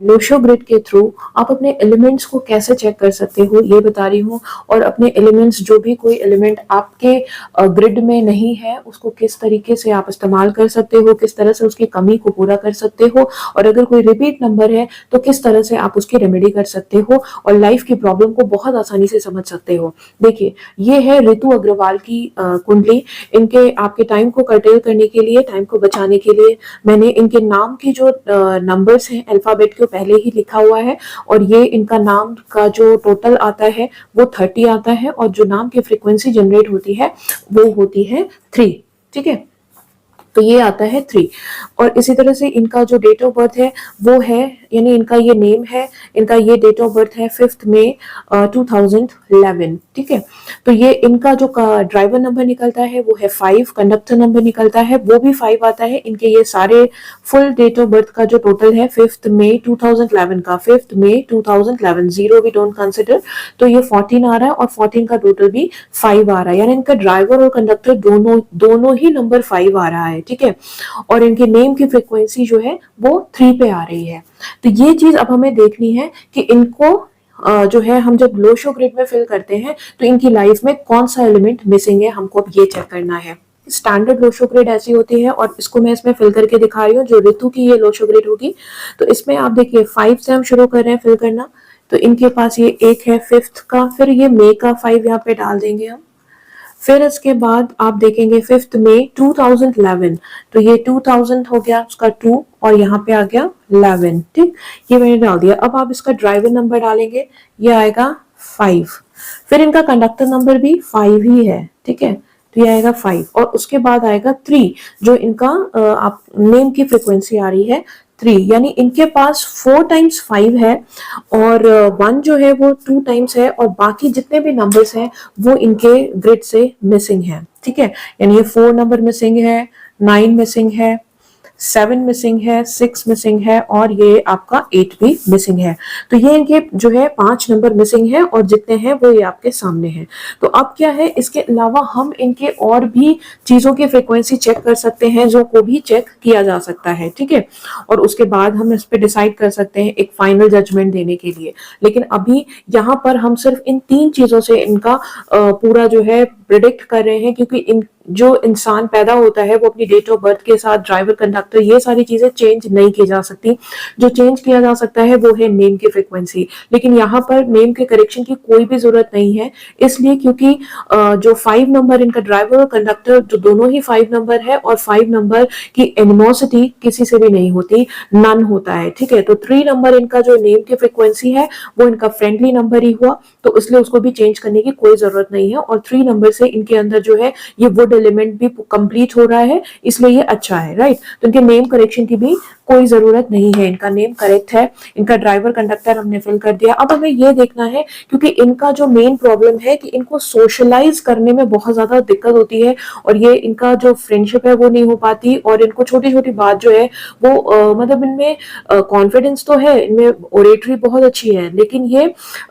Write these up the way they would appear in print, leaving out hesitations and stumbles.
Lo Shu grid के through आप अपने एलिमेंट्स को कैसे चेक कर सकते हो ये बता रही हूँ, और अपने एलिमेंट्स जो भी कोई एलिमेंट आपके ग्रिड में नहीं है उसको किस तरीके से आप इस्तेमाल कर सकते हो, किस तरह से उसकी कमी को पूरा कर सकते हो, और अगर कोई रिपीट नंबर है तो किस तरह से आप उसकी रेमेडी कर सकते हो और लाइफ की प्रॉब्लम को बहुत आसानी से समझ सकते हो। देखिए, ये है रितु अग्रवाल की कुंडली। इनके आपके टाइम को कर्टेल करने के लिए, टाइम को बचाने के लिए मैंने इनके नाम की जो नंबर्स हैं अल्फाबेट के पहले ही लिखा हुआ है, और ये इनका नाम का जो टोटल आता है वो 30 आता है, और जो नाम की फ्रीक्वेंसी जनरेट होती है वो होती है 3। ठीक है, तो ये आता है 3। और इसी तरह से इनका जो डेट ऑफ बर्थ है वो है, यानी इनका ये नेम है, इनका ये डेट ऑफ बर्थ है 5 मई 2011। ठीक है, तो ये इनका जो ड्राइवर नंबर निकलता है वो है 5, कंडक्टर नंबर निकलता है वो भी 5 आता है। इनके ये सारे फुल डेट ऑफ बर्थ का जो टोटल है 5 मई 2011 का, 5 मई 2011, जीरो भी डोंट कंसिडर, तो ये 14 आ रहा है, और 14 का टोटल भी 5 आ रहा है, यानी इनका ड्राइवर और कंडक्टर दोनों ही नंबर 5 आ रहा है। ठीक है, और इनके नेम की फ्रीक्वेंसी जो है वो 3 पे आ रही है। तो ये चीज अब हमें देखनी है कि इनको जो है हम जब लोशो ग्रिड में फिल करते हैं तो इनकी लाइफ में कौन सा एलिमेंट मिसिंग है, हमको अब ये चेक करना है। स्टैंडर्ड लोशो ग्रिड ऐसी होती है, और इसको मैं इसमें फिल करके दिखा रही हूँ जो ऋतु की ये लोशो ग्रिड होगी। तो इसमें आप देखिए 5 से हम शुरू कर रहे हैं फिल करना, तो इनके पास ये एक है 5th का, फिर ये मई का 5 यहाँ पे डाल देंगे हम। फिर इसके बाद आप देखेंगे 5 मई 2011, तो ये 2000 हो गया उसका 2, और यहाँ पे आ गया 11। ठीक, ये मैंने डाल दिया। अब आप इसका ड्राइवर नंबर डालेंगे, ये आएगा 5। फिर इनका कंडक्टर नंबर भी 5 ही है। ठीक है, तो ये आएगा 5, और उसके बाद आएगा 3, जो इनका आप नेम की फ्रीक्वेंसी आ रही है 3, यानी इनके पास 4 टाइम्स 5 है, और 1 जो है वो 2 टाइम्स है, और बाकी जितने भी नंबर्स हैं वो इनके ग्रिड से मिसिंग है। ठीक है, यानी ये 4 नंबर मिसिंग है, 9 मिसिंग है, 7 मिसिंग है, 6 मिसिंग है, और ये आपका 8 भी मिसिंग है। तो ये इनके जो है 5 नंबर मिसिंग है, और जितने हैं वो ये आपके सामने हैं। तो अब क्या है, इसके अलावा हम इनके और भी चीजों की फ्रीक्वेंसी चेक कर सकते हैं जो को भी चेक किया जा सकता है। ठीक है, और उसके बाद हम इस पे डिसाइड कर सकते हैं एक फाइनल जजमेंट देने के लिए। लेकिन अभी यहाँ पर हम सिर्फ इन 3 चीजों से इनका पूरा जो है प्रिडिक्ट कर रहे हैं, क्योंकि इन जो इंसान पैदा होता है वो अपनी डेट ऑफ बर्थ के साथ ड्राइवर, कंडक्टर, ये सारी चीजें चेंज नहीं की जा सकती। जो चेंज किया जा सकता है वो है नेम की फ्रीक्वेंसी, लेकिन यहाँ पर नेम के करेक्शन की कोई भी जरूरत नहीं है, इसलिए क्योंकि जो 5 नंबर इनका ड्राइवर और कंडक्टर जो दोनों ही 5 नंबर है, और 5 नंबर की एनिमोसिटी किसी से भी नहीं होती, नन होता है। ठीक है, तो 3 नंबर इनका जो नेम की फ्रीक्वेंसी है वो इनका फ्रेंडली नंबर ही हुआ, तो इसलिए उसको भी चेंज करने की कोई जरूरत नहीं है, और 3 नंबर से इनके अंदर जो है ये वुड एलिमेंट भी कंप्लीट हो रहा है, इसलिए ये अच्छा है। राइट, तो इनके नेम करेक्शन की भी कोई जरूरत नहीं है, इनका नेम करेक्ट है। इनका ड्राइवर कंडक्टर हमने फिल कर दिया। अब हमें ये देखना है, क्योंकि इनका जो मेन प्रॉब्लम है कि इनको सोशलाइज करने में बहुत ज्यादा दिक्कत होती है, और ये इनका जो फ्रेंडशिप है वो नहीं हो पाती, और इनको छोटी छोटी बात जो है वो मतलब इनमें कॉन्फिडेंस तो है, इनमें ओरेटरी बहुत अच्छी है, लेकिन ये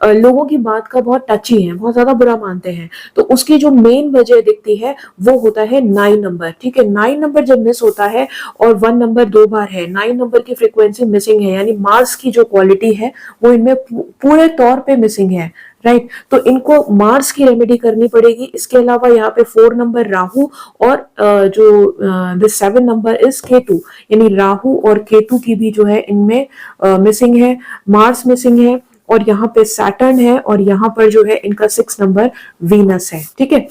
लोगों की बात का बहुत टची है, बहुत ज्यादा बुरा मानते हैं। तो उसकी जो मेन वजह दिखती है वो होता है 9 नंबर। ठीक है, 9 नंबर जब मिस होता है, और 1 नंबर 2 बार है, 9 नंबर की फ्रीक्वेंसी मिसिंग है, यानी मार्स की जो क्वालिटी है वो इनमें पूरे तौर पे मिसिंग है। राइट, तो इनको मार्स की रेमेडी करनी पड़ेगी। इसके अलावा यहाँ पे 4 नंबर राहु, और जो 7 नंबर इज केतु, यानी राहु और केतु की भी जो है इनमें मिसिंग है, मार्स मिसिंग है, और यहाँ पे सैटर्न है, और यहाँ पर जो है इनका 6 नंबर वीनस है। ठीक है,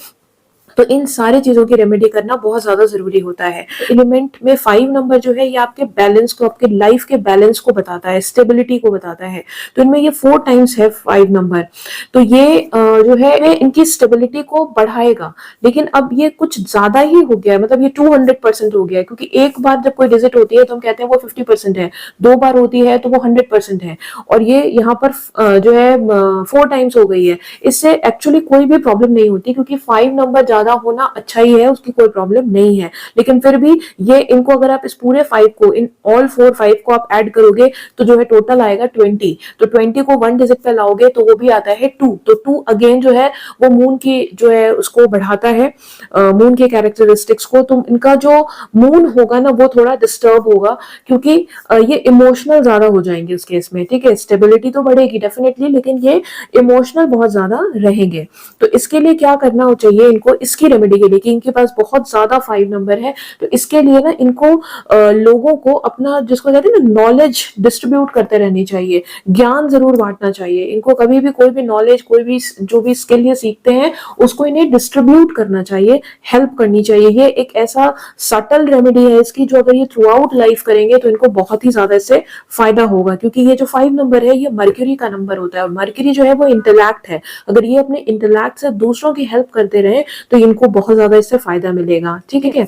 तो इन सारी चीजों की रेमेडी करना बहुत ज्यादा जरूरी होता है। एलिमेंट में 5 नंबर जो है ये आपके बैलेंस को, आपके लाइफ के बैलेंस को बताता है, स्टेबिलिटी को बताता है। तो इनमें ये 4 टाइम्स है 5 नंबर, तो ये जो है इनकी स्टेबिलिटी को बढ़ाएगा। लेकिन अब ये कुछ ज्यादा ही हो गया है, मतलब ये 200% हो गया है, क्योंकि एक बार जब कोई डिजिट होती है तो हम कहते हैं वो 50% है, 2 बार होती है तो वो 100% है, और ये यहाँ पर जो है 4 टाइम्स हो गई है। इससे एक्चुअली कोई भी प्रॉब्लम नहीं होती, क्योंकि 5 नंबर ज्यादा होना अच्छा ही है, उसकी कोई प्रॉब्लम नहीं है, लेकिन फिर भी ये इनको अगर आप इस पूरे 5 को, इन ऑल 4 5 को आप ऐड करोगे तो जो है टोटल आएगा 20। तो 20 को 1 डिजिट पे लाओगे तो वो भी आता है 2। तो 2 अगेन जो है वो मून की जो है उसको बढ़ाता है, मून के कैरेक्टरिस्टिक्स को। तो इनका जो मून होगा ना वो थोड़ा डिस्टर्ब होगा, क्योंकि ये इमोशनल ज्यादा हो जाएंगे इस केस में, ठीक है। स्टेबिलिटी तो बढ़ेगी डेफिनेटली, लेकिन ये इमोशनल बहुत ज्यादा रहेंगे। तो इसके लिए क्या करना हो चाहिए इनको, इसकी रेमेडी के लिए, कि इनके पास बहुत ज्यादा 5 नंबर है, तो इसके लिए ना इनको लोगों को अपना, जिसको कहते हैं ना, नॉलेज डिस्ट्रीब्यूट करते रहनी चाहिए, ज्ञान जरूर बांटना चाहिए इनको। कभी भी कोई भी नॉलेज, कोई भी जो भी स्किल ये सीखते हैं उसको इन्हें डिस्ट्रीब्यूट करना चाहिए, हेल्प करनी चाहिए। ये एक ऐसा सटल रेमेडी है इसकी, जो अगर ये थ्रू आउट लाइफ करेंगे तो इनको बहुत ही ज्यादा इससे फायदा होगा, क्योंकि ये जो 5 नंबर है ये मर्क्यूरी का नंबर होता है, और मर्क्यूरी जो है वो इंटेलेक्ट है। अगर ये अपने इंटेलेक्ट से दूसरों की हेल्प करते रहे तो इनको बहुत ज्यादा इससे फायदा मिलेगा, ठीक है।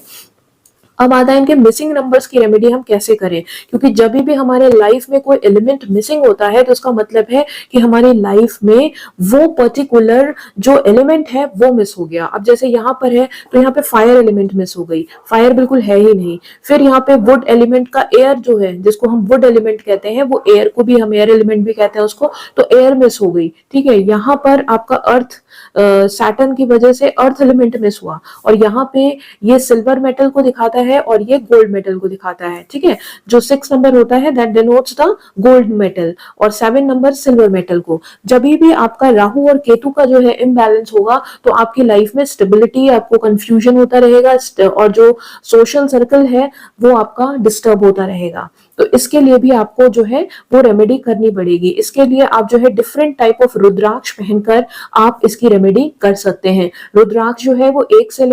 अब आता है इनके मिसिंग नंबर्स की रेमेडी हम कैसे करें, क्योंकि जब भी हमारे लाइफ में कोई एलिमेंट मिसिंग होता है तो उसका मतलब है कि हमारी लाइफ में वो पर्टिकुलर जो एलिमेंट है वो मिस हो गया। अब जैसे यहाँ पर है तो यहाँ पे फायर एलिमेंट मिस हो गई, फायर बिल्कुल है ही नहीं। फिर यहाँ पे वुड एलिमेंट का एयर जो है, जिसको हम वुड एलिमेंट कहते हैं, वो एयर को भी हम एयर एलिमेंट भी कहते हैं उसको, तो एयर मिस हो गई, ठीक है। यहाँ पर आपका अर्थ, सैटर्न की वजह से अर्थ एलिमेंट मिस हुआ, और यहाँ पे ये सिल्वर मेटल को दिखाता है और ये गोल्ड मेटल को दिखाता है, ठीक है। जो 6 नंबर होता है that denotes the gold metal, और 7 नंबर सिल्वर मेटल को। जब भी आपका राहु और केतु का जो है इम्बैलेंस होगा तो आपकी लाइफ में स्टेबिलिटी, आपको कंफ्यूजन होता रहेगा, और जो सोशल सर्कल है वो आपका डिस्टर्ब होता रहेगा। तो इसके लिए भी आपको जो है वो रेमेडी करनी पड़ेगी। इसके लिए आप जो है डिफरेंट टाइप ऑफ रुद्राक्ष पहनकर आप इसकी रेमेडी कर सकते हैं। रुद्राक्ष जो है वो एक से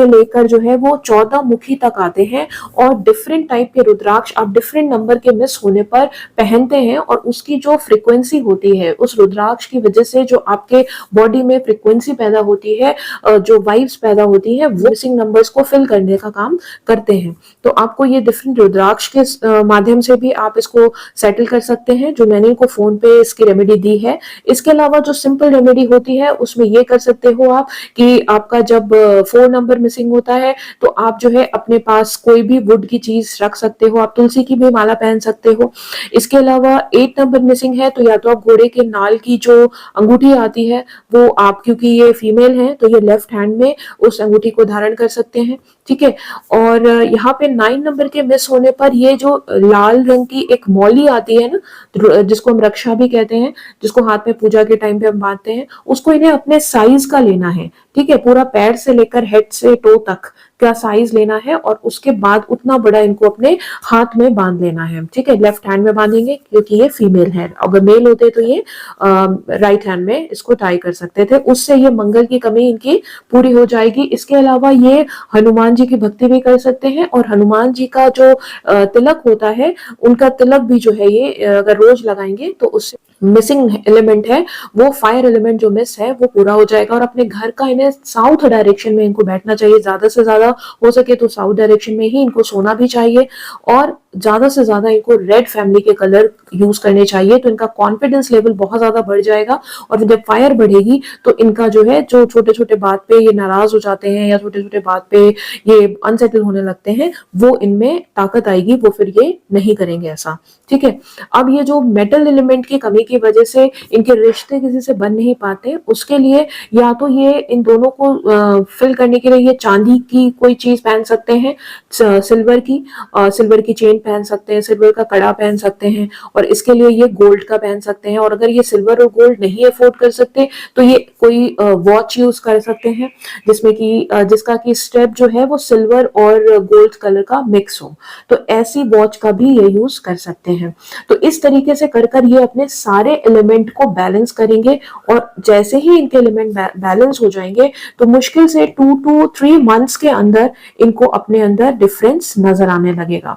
लेकर जो है वो 14 मुखी तक आते हैं, और डिफरेंट टाइप के रुद्राक्ष आप डिफरेंट नंबर के मिस होने पर पहनते हैं, और उसकी जो फ्रीक्वेंसी होती है उस रुद्राक्ष की वजह से जो आपके बॉडी में फ्रीक्वेंसी पैदा होती है, जो वाइब्स पैदा होती है, वो मिसिंग नंबर्स को फिल करने का काम करते हैं। तो आपको ये डिफरेंट रुद्राक्ष के माध्यम से भी आप इसको सेटल कर सकते हैं, जो मैंने इनको फोन पे इसकी रेमेडी दी है। इसके अलावा जो सिंपल रेमेडी होती है उसमें ये कर सकते हो आप कि आपका जब 4 नंबर मिसिंग होता है तो आप जो है अपने पास कोई भी वुड की चीज रख सकते हो, आप तुलसी की भी माला पहन सकते हो। इसके अलावा 8 नंबर मिसिंग है तो या तो आप घोड़े के नाल की जो अंगूठी आती है वो आप, क्योंकि ये फीमेल है तो ये लेफ्ट हैंड में उस अंगूठी को धारण कर सकते हैं, ठीक है। और यहाँ पे 9 नंबर के मिस होने पर ये जो लाल रंग की एक मौली आती है ना, जिसको हम रक्षा भी कहते हैं, जिसको हाथ में पूजा के टाइम पे हम बांधते हैं, उसको इन्हें अपने साइज का लेना है, ठीक है। पूरा पैर से लेकर हेड से टो तक का साइज लेना है, और उसके बाद उतना बड़ा इनको अपने हाथ में बांध लेना है, ठीक है। लेफ्ट हैंड में बांधेंगे क्योंकि ये फीमेल है, अगर मेल होते तो ये राइट हैंड में इसको टाई कर सकते थे, उससे ये मंगल की कमी इनकी पूरी हो जाएगी। इसके अलावा ये हनुमान जी की भक्ति भी कर सकते हैं, और हनुमान जी का जो तिलक होता है उनका तिलक भी जो है ये अगर रोज लगाएंगे तो उससे मिसिंग एलिमेंट है वो फायर एलिमेंट जो मिस है वो पूरा हो जाएगा। और अपने घर का इन्हें साउथ डायरेक्शन में इनको बैठना चाहिए, ज्यादा से ज्यादा हो सके तो साउथ डायरेक्शन में ही इनको सोना भी चाहिए, और ज्यादा से ज्यादा इनको रेड फैमिली के कलर यूज करने चाहिए, तो इनका कॉन्फिडेंस लेवल बहुत ज्यादा बढ़ जाएगा। और जब फायर बढ़ेगी तो इनका जो है, जो छोटे छोटे बात पे ये नाराज हो जाते हैं या छोटे छोटे बात पे ये अनसेटल होने लगते हैं, वो इनमें ताकत आएगी, वो फिर ये नहीं करेंगे ऐसा, ठीक है। अब ये जो मेटल एलिमेंट की कमी की वजह से इनके रिश्ते किसी से बन नहीं पाते, उसके लिए या तो ये इन दोनों को फिल करने के लिए ये चांदी की कोई चीज पहन सकते हैं, सिल्वर की चेन पहन सकते हैं, सिल्वर का कड़ा पहन सकते हैं, और इसके लिए ये गोल्ड का पहन सकते हैं। और अगर ये सिल्वर और गोल्ड नहीं अफोर्ड कर सकते तो ये कोई वॉच यूज कर सकते हैं, जिसमें कि जिसका की स्टेप जो है वो सिल्वर और गोल्ड कलर का मिक्स हो, तो ऐसी वॉच का भी ये यूज कर सकते हैं। तो इस तरीके से कर कर ये अपने सारे एलिमेंट को बैलेंस करेंगे, और जैसे ही इनके एलिमेंट बैलेंस हो जाएंगे तो मुश्किल से 2 to 3 मंथ्स के अंदर इनको अपने अंदर डिफरेंस नजर आने लगेगा।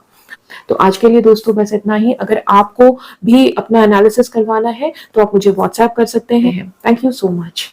तो आज के लिए दोस्तों बस इतना ही। अगर आपको भी अपना एनालिसिस करवाना है तो आप मुझे व्हाट्सएप कर सकते हैं। Thank you so much.